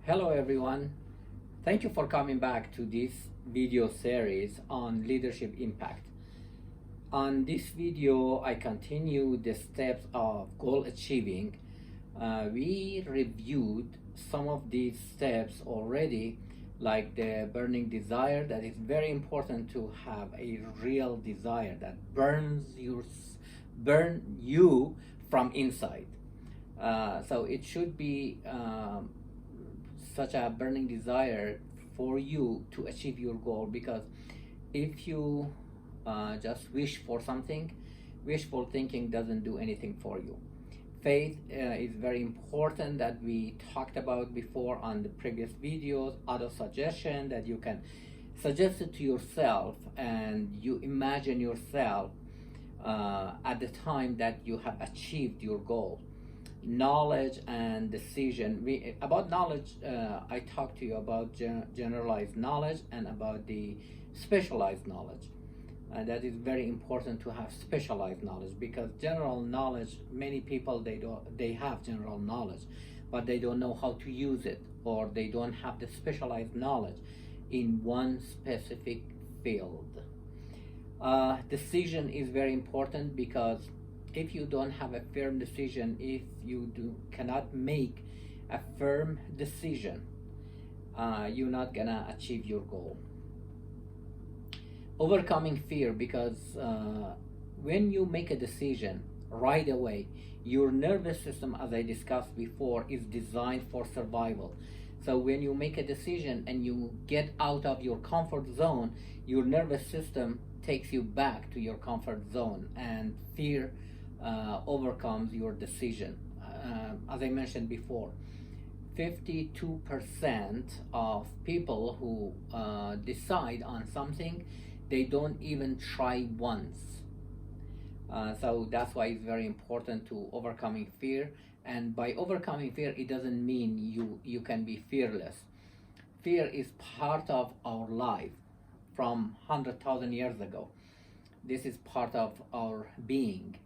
Hello everyone. Thank you for coming back to this video series on leadership impact. On this video, I continue the steps of goal achieving. We reviewed some of these steps already, like the burning desire, that is very important to have a real desire that burn you from inside. So it should be such a burning desire for you to achieve your goal, because if you just wish for something, wishful thinking doesn't do anything for you. Faith is very important, that we talked about before on the previous videos. Other suggestion that you can suggest it to yourself, and you imagine yourself at the time that you have achieved your goal. Knowledge and decision. About knowledge, I talked to you about generalized knowledge and about the specialized knowledge. That is very important to have specialized knowledge, because general knowledge, many people they have general knowledge, but they don't know how to use it, or they don't have the specialized knowledge in one specific field. Decision is very important, because if you don't have a firm decision, if you cannot make a firm decision, you're not gonna achieve your goal. Overcoming fear, because when you make a decision right away, your nervous system, as I discussed before, is designed for survival. So when you make a decision and you get out of your comfort zone, your nervous system takes you back to your comfort zone, and fear overcomes your decision. As I mentioned before, 52% of people who decide on something, they don't even try once. So that's why it's very important to overcoming fear. And by overcoming fear, it doesn't mean you can be fearless. Fear is part of our life from 100,000 years ago. This is part of our being.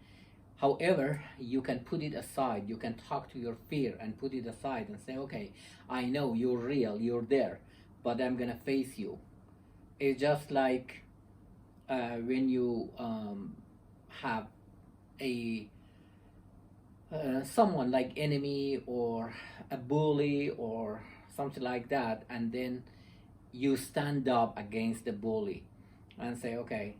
However, you can put it aside. You can talk to your fear and put it aside and say, okay, I know you're real, you're there, but I'm gonna face you. It's just like when you have a someone like enemy or a bully or something like that, and then you stand up against the bully and say, okay,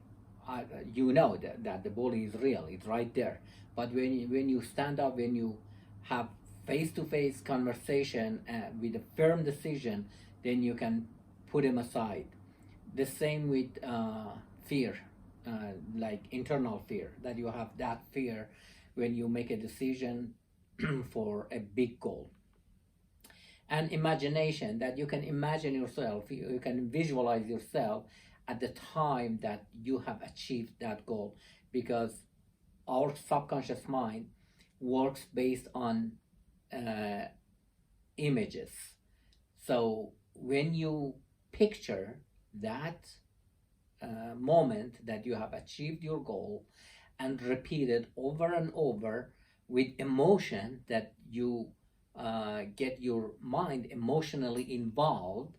you know that the bully is real, it's right there. But when you stand up, when you have face-to-face conversation with a firm decision, then you can put him aside. The same with fear, like internal fear, that you have that fear when you make a decision for a big goal. And imagination, that you can imagine yourself, you can visualize yourself at the time that you have achieved that goal, because our subconscious mind works based on images. So when you picture that moment that you have achieved your goal, and repeat it over and over with emotion, that you get your mind emotionally involved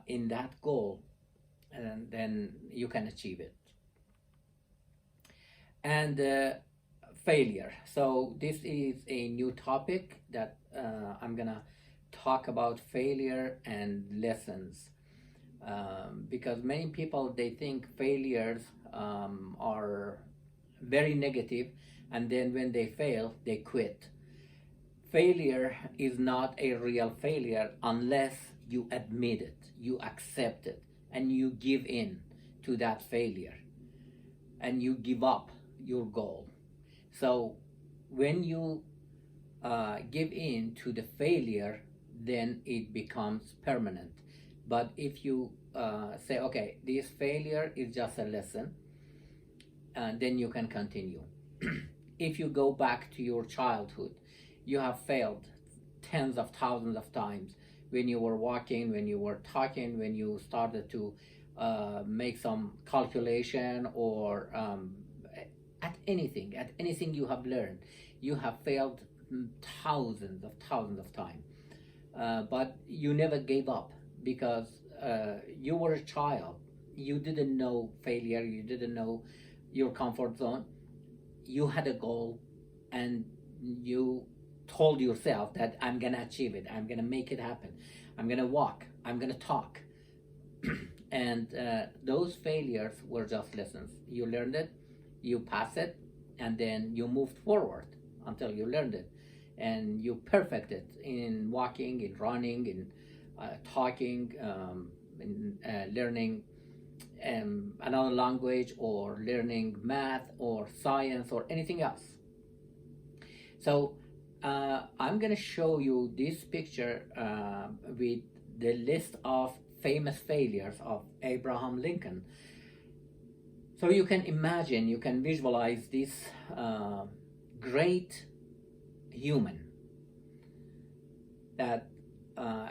in that goal, and then you can achieve it. And failure. So this is a new topic that I'm gonna talk about failure and lessons, because many people, they think failures are very negative, and then when they fail, they quit. Failure is not a real failure unless you admit it, you accept it, and you give in to that failure, and you give up your goal. So when you give in to the failure, then it becomes permanent. But if you say, okay, this failure is just a lesson, then you can continue. If you go back to your childhood, you have failed tens of thousands of times, when you were walking, when you were talking, when you started to make some calculation, or at anything you have learned, you have failed thousands of times. but you never gave up because you were a child. You didn't know failure, you didn't know your comfort zone. You had a goal, and you told yourself that I'm gonna achieve it, I'm gonna make it happen, I'm gonna walk, I'm gonna talk. And those failures were just lessons. You learned it, you passed it, and then you moved forward until you learned it, and you perfected in walking, in running, in talking, in learning another language, or learning math or science or anything else. So I'm gonna show you this picture with the list of famous failures of Abraham Lincoln. So you can imagine, you can visualize this great human that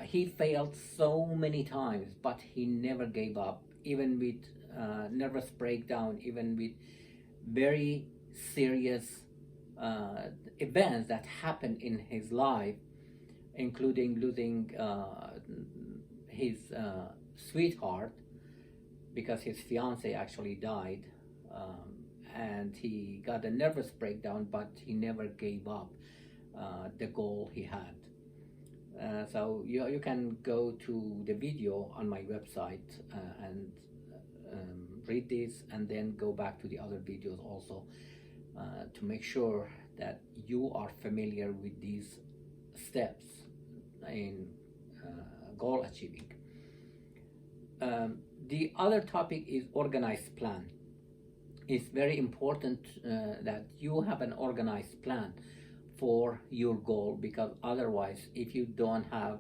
he failed so many times, but he never gave up, even with nervous breakdown, even with very serious events that happened in his life, including losing his sweetheart, because his fiance actually died, and he got a nervous breakdown, but he never gave up the goal he had. So you can go to the video on my website and read this, and then go back to the other videos also to make sure that you are familiar with these steps in goal achieving. The other topic is organized plan. It's very important that you have an organized plan for your goal, because otherwise, if you don't have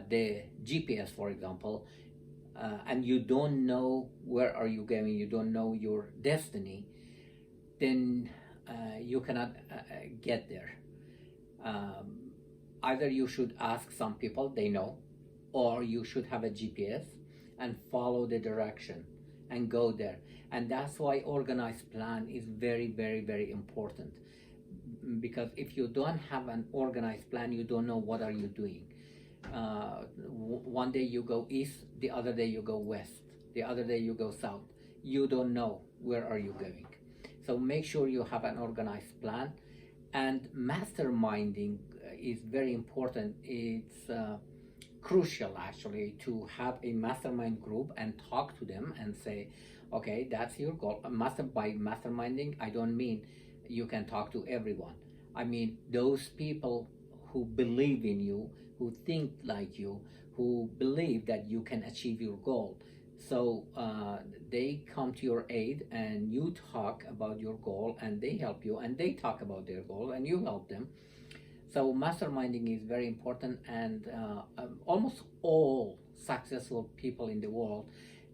the GPS, for example, and you don't know where are you going, you don't know your destiny, then you cannot get there. Either you should ask some people, they know, or you should have a GPS and follow the direction and go there. And that's why organized plan is very, very, very important, because if you don't have an organized plan, you don't know what are you doing. One day you go east, the other day you go west, the other day you go south. You don't know where are you going. So make sure you have an organized plan. And masterminding is very important. It's crucial actually to have a mastermind group and talk to them and say, okay, that's your goal. By masterminding, I don't mean you can talk to everyone. I mean those people who believe in you, who think like you, who believe that you can achieve your goal. So they come to your aid, and you talk about your goal, and they help you, and they talk about their goal, and you help them. So masterminding is very important, and almost all successful people in the world,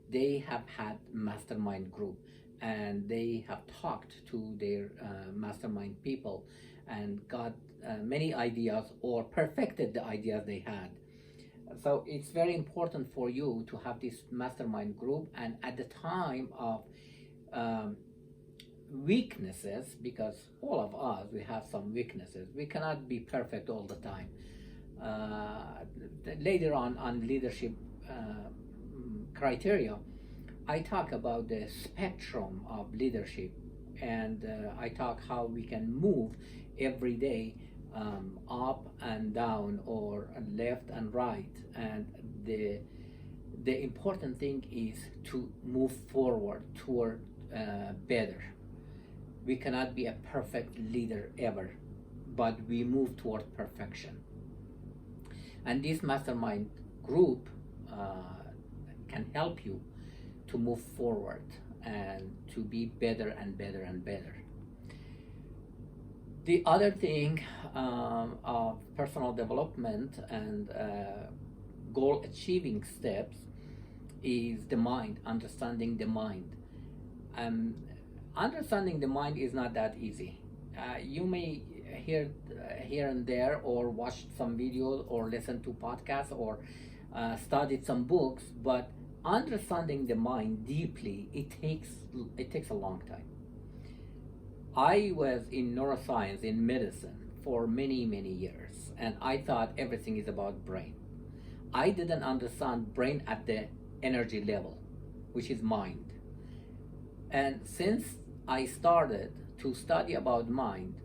they have had mastermind group, and they have talked to their mastermind people and got many ideas or perfected the ideas they had. So it's very important for you to have this mastermind group, and at the time of weaknesses, because all of us, we have some weaknesses, we cannot be perfect all the time. Later on leadership criteria, I talk about the spectrum of leadership, and I talk how we can move every day, up and down, or left and right. And the important thing is to move forward toward better. We cannot be a perfect leader ever, but we move toward perfection. And this mastermind group can help you to move forward and to be better and better and better. The other thing of personal development and goal achieving steps is the mind, understanding the mind. Understanding the mind is not that easy. You may hear here and there, or watch some videos, or listen to podcasts, or studied some books, but understanding the mind deeply, it takes a long time. I was in neuroscience, in medicine, for many, many years, and I thought everything is about brain. I didn't understand brain at the energy level, which is mind. And since I started to study about mind,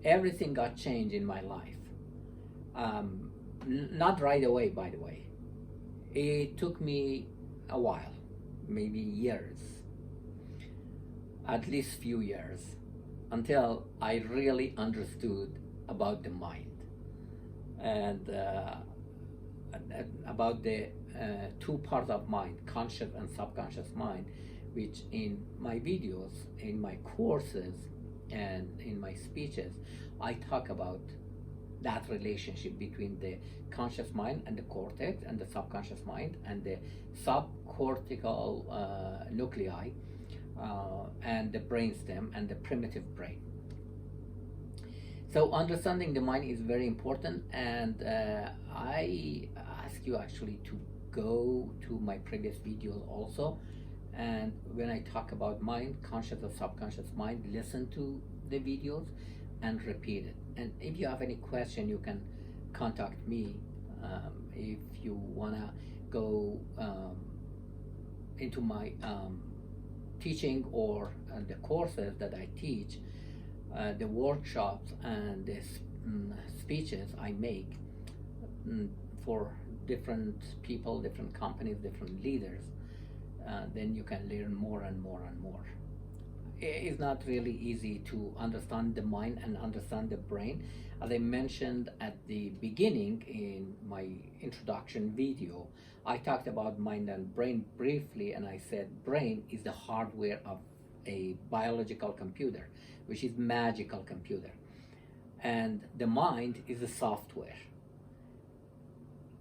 everything got changed in my life. Not right away, by the way. It took me a while, maybe years, at least few years, until I really understood about the mind and about the two parts of mind, conscious and subconscious mind, which in my videos, in my courses, and in my speeches, I talk about that relationship between the conscious mind and the cortex and the subconscious mind and the subcortical nuclei and the brainstem and the primitive brain. So understanding the mind is very important, and I ask you actually to go to my previous videos also, and when I talk about mind, conscious or subconscious mind, listen to the videos and repeat it. And if you have any question, you can contact me. If you wanna go into my teaching or the courses that I teach, the workshops and the speeches I make for different people, different companies, different leaders, then you can learn more and more and more. It's not really easy to understand the mind and understand the brain. As I mentioned at the beginning in my introduction video, I talked about mind and brain briefly, and I said brain is the hardware of a biological computer, which is magical computer, and the mind is the software.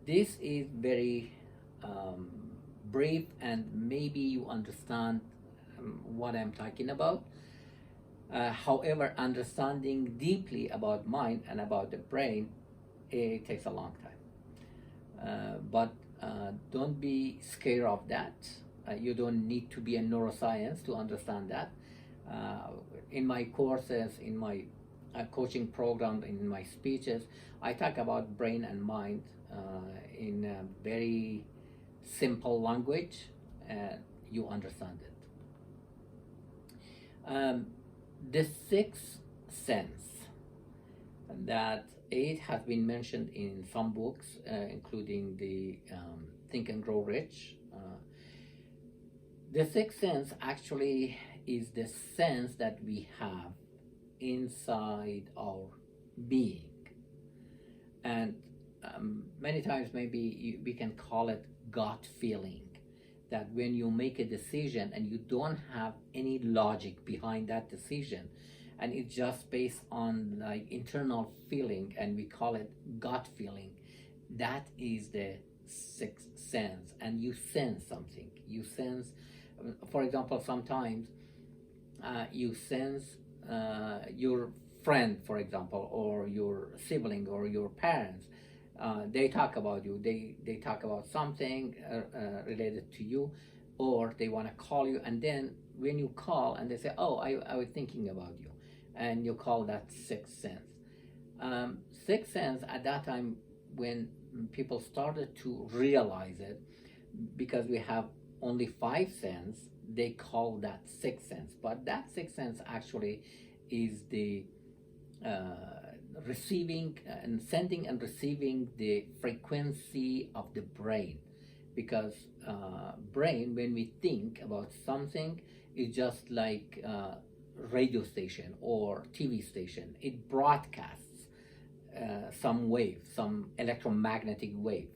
This is very brief, and maybe you understand what I'm talking about. However, understanding deeply about mind and about the brain, it takes a long time. But don't be scared of that. You don't need to be a neuroscience to understand that. In my courses, in my coaching program, in my speeches, I talk about brain and mind in a very simple language, and you understand it. The sixth sense, that it has been mentioned in some books, including the Think and Grow Rich. The sixth sense actually is the sense that we have inside our being, and many times maybe we can call it gut feeling, that when you make a decision and you don't have any logic behind that decision, and it's just based on like internal feeling, and we call it gut feeling, that is the sixth sense. And you sense something, you sense, for example, sometimes you sense your friend, for example, or your sibling or your parents, they talk about you, they talk about something related to you, or they want to call you, and then when you call and they say, oh, I was thinking about you, and you call that sixth sense. Sixth sense at that time, when people started to realize it, because we have only five sense, they call that sixth sense. But that sixth sense actually is the receiving and sending and receiving the frequency of the brain, because brain, when we think about something, is just like radio station or TV station. It broadcasts some wave, some electromagnetic wave,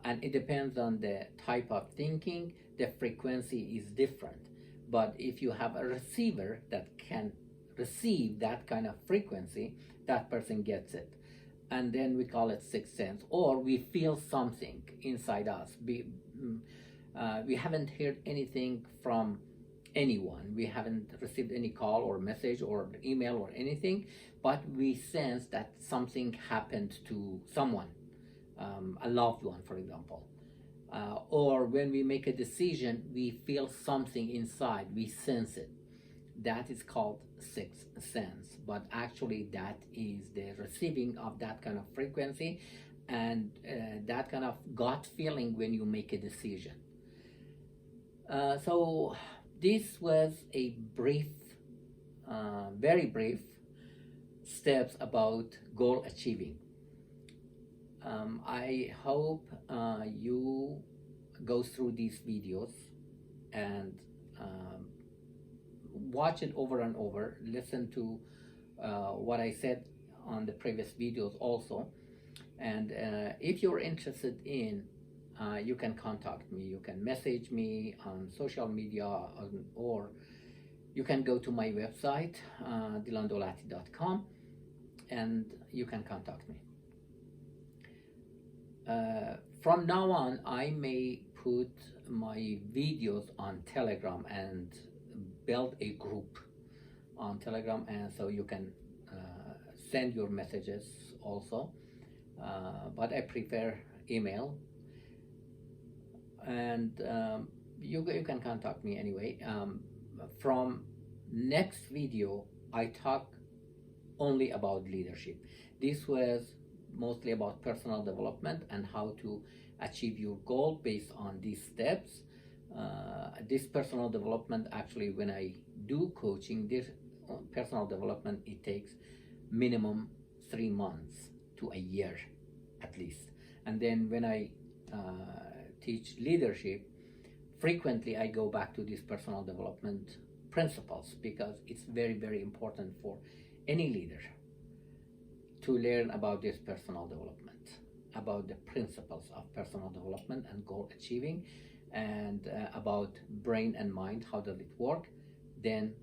and it depends on the type of thinking, the frequency is different. But if you have a receiver that can receive that kind of frequency, that person gets it, and then we call it sixth sense. Or we feel something inside us. We haven't heard anything from anyone, we haven't received any call or message or email or anything, but we sense that something happened to someone, a loved one, for example. Or when we make a decision, we feel something inside, we sense it. that is called sixth sense, but actually that is the receiving of that kind of frequency and that kind of gut feeling when you make a decision. So this was a brief, very brief steps about goal achieving. I hope you go through these videos and watch it over and over, listen to what I said on the previous videos also, and if you're interested in, you can contact me, you can message me on social media, or you can go to my website, dilandolati.com, and you can contact me. From now on, I may put my videos on Telegram and build a group on Telegram, and so you can send your messages also, but I prefer email, and you can contact me anyway. From next video, I talk only about leadership. This was mostly about personal development and how to achieve your goal based on these steps. This personal development, actually, when I do coaching, this personal development, it takes minimum 3 months to a year at least. And then when I teach leadership, frequently I go back to these personal development principles, because it's very, very important for any leader to learn about this personal development, about the principles of personal development and goal achieving, and about brain and mind, how does it work, then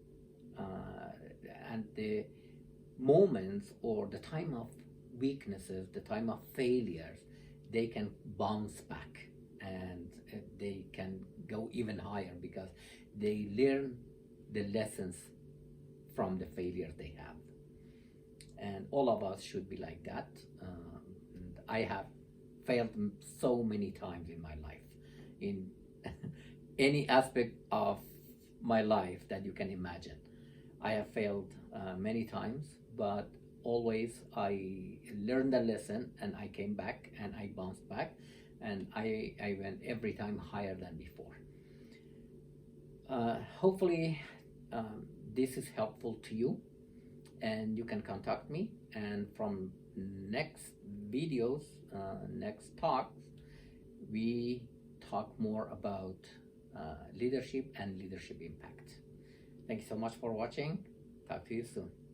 and the moments or the time of weaknesses, the time of failures, they can bounce back and they can go even higher because they learn the lessons from the failure they have. And all of us should be like that. I have failed so many times in my life, in any aspect of my life that you can imagine. I have failed many times, but always I learned the lesson and I came back and I bounced back, and I went every time higher than before. Hopefully this is helpful to you, and you can contact me, and from next videos, next talks, we talk more about leadership and leadership impact. Thank you so much for watching. Talk to you soon.